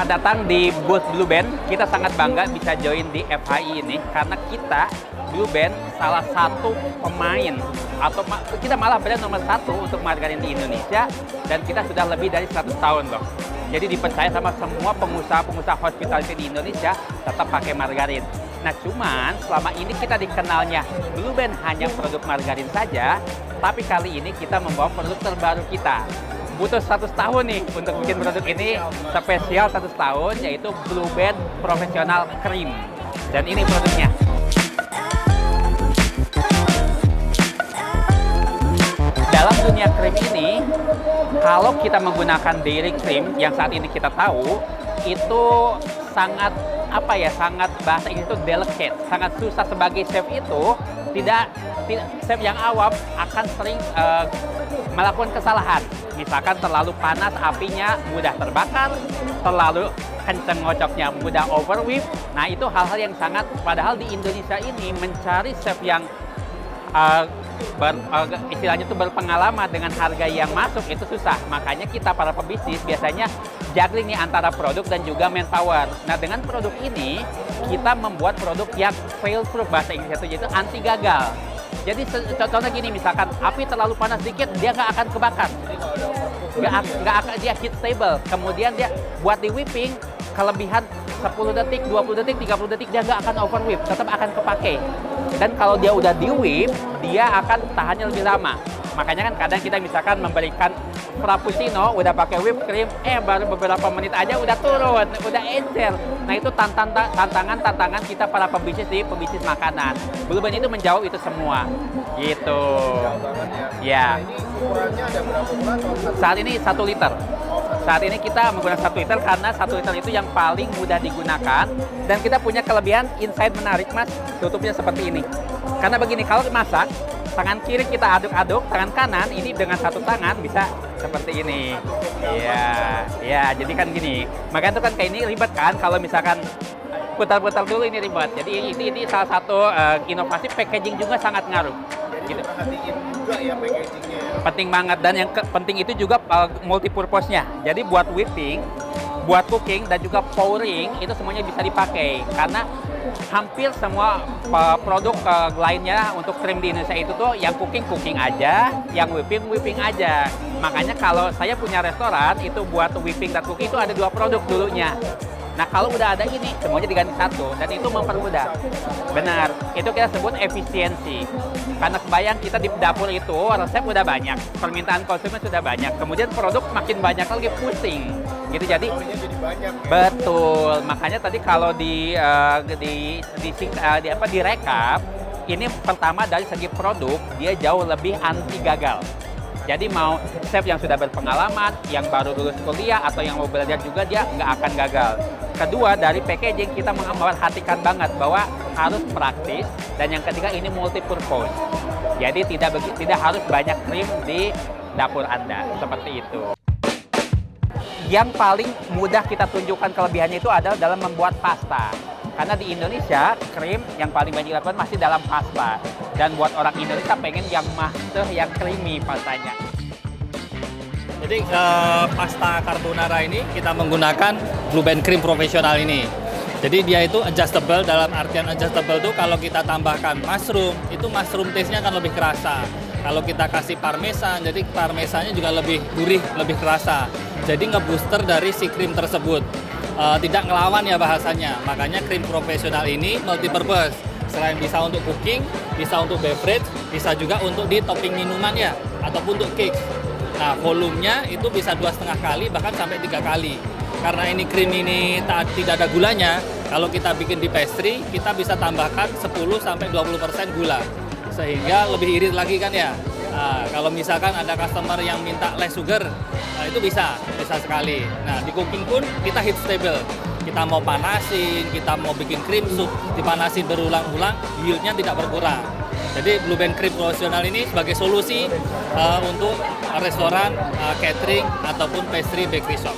Selamat datang di booth Blue Band. Kita sangat bangga bisa join di FHI ini karena kita Blue Band salah satu pemain atau kita malah brand nomor 1 untuk margarin di Indonesia dan kita sudah lebih dari 100 tahun loh. Jadi dipercaya sama semua pengusaha-pengusaha hospitality di Indonesia tetap pakai margarin. Nah cuman selama ini kita dikenalnya Blue Band hanya produk margarin saja, tapi kali ini kita membawa produk terbaru kita. Butuh 100 tahun nih untuk bikin produk ini spesial 100 tahun, yaitu Blue Band Professional Cream. Dan ini produknya. Dalam dunia krim ini, kalau kita menggunakan dairy cream yang saat ini kita tahu, itu sangat sangat bahasa Inggris itu delicate, sangat susah. Sebagai chef itu tidak chef yang awam akan sering melakukan kesalahan. Misalkan terlalu panas apinya mudah terbakar, terlalu kenceng ngocoknya mudah overwhip. Nah itu hal-hal yang sangat, padahal di Indonesia ini mencari chef yang istilahnya itu berpengalaman dengan harga yang masuk itu susah. Makanya kita para pebisnis biasanya juggling nih antara produk dan juga manpower. Nah dengan produk ini kita membuat produk yang fail proof, bahasa Inggrisnya itu anti gagal. Jadi contohnya gini, misalkan api terlalu panas sedikit dia nggak akan kebakar, nggak akan, dia heat stable. Kemudian dia buat di whipping kelebihan 10 detik, 20 detik, 30 detik dia nggak akan overwhip, tetap akan kepake. Dan kalau dia udah di whip, dia akan tahannya lebih lama. Makanya kan kadang kita misalkan memberikan frappuccino udah pakai whipped cream, baru beberapa menit aja udah turun, udah encer. Nah itu tantangan kita para pebisnis makanan. Blue Band itu menjawab itu semua, gitu. Ya. Ini ukurannya ada berapa bulan? Saat ini 1 liter. Saat ini kita menggunakan 1 liter karena 1 liter itu yang paling mudah digunakan. Dan kita punya kelebihan insight menarik, Mas. Tutupnya seperti ini. Karena begini, kalau masak, tangan kiri kita aduk-aduk, tangan kanan ini dengan satu tangan bisa seperti ini. Iya, jadi kan gini. Makanya itu kan kayak ini ribet kan, kalau misalkan putar-putar dulu ini ribet. Jadi ini salah satu inovasi, packaging juga sangat ngaruh. Gitu. Perhatiin juga ya packagingnya. Penting banget, dan yang penting itu juga multipurpose-nya. Jadi buat whipping, buat cooking, dan juga pouring itu semuanya bisa dipakai. Karena hampir semua produk lainnya untuk krim di Indonesia itu tuh yang cooking aja, yang whipping aja. Makanya kalau saya punya restoran itu buat whipping dan cooking itu ada 2 produk dulunya. Nah kalau udah ada ini semuanya diganti 1 dan itu mempermudah. Benar, itu kita sebut efisiensi. Karena kebayang kita di dapur itu resep udah banyak, permintaan konsumen sudah banyak, kemudian produk makin banyak lagi, pusing. Gitu jadi banyak. Betul. Makanya tadi kalau direkap, ini pertama dari segi produk dia jauh lebih anti gagal. Jadi mau chef yang sudah berpengalaman, yang baru lulus kuliah atau yang mau belajar juga dia nggak akan gagal. Kedua, dari packaging kita memperhatikan banget bahwa harus praktis, dan yang ketiga ini multipurpose. Jadi tidak harus banyak krim di dapur Anda, seperti itu. Yang paling mudah kita tunjukkan kelebihannya itu adalah dalam membuat pasta. Karena di Indonesia, krim yang paling banyak dilakukan masih dalam pasta. Dan buat orang Indonesia pengen yang master, yang creamy pastanya. Jadi pasta carbonara ini kita menggunakan Blue Band Cream Professional ini. Jadi dia itu adjustable, dalam artian adjustable itu kalau kita tambahkan mushroom, itu mushroom taste-nya akan lebih kerasa. Kalau kita kasih parmesan, jadi parmesannya juga lebih gurih, lebih kerasa. Jadi ngebooster dari si krim tersebut. Tidak ngelawan ya bahasanya. Makanya krim profesional ini multipurpose. Selain bisa untuk cooking, bisa untuk beverage, bisa juga untuk di topping minuman ya, ataupun untuk cake. Nah, volumenya itu bisa 2,5 kali bahkan sampai 3 kali. Karena ini krim ini tidak ada gulanya, kalau kita bikin di pastry, kita bisa tambahkan 10-20% gula. Sehingga lebih irit lagi kan ya. Nah, kalau misalkan ada customer yang minta less sugar, nah itu bisa sekali. Nah, di cooking pun kita heat stable. Kita mau panasin, kita mau bikin cream soup, dipanasin berulang-ulang, yieldnya tidak berkurang. Jadi Blue Band Cream Professional ini sebagai solusi untuk restoran, catering, ataupun pastry bakery shop.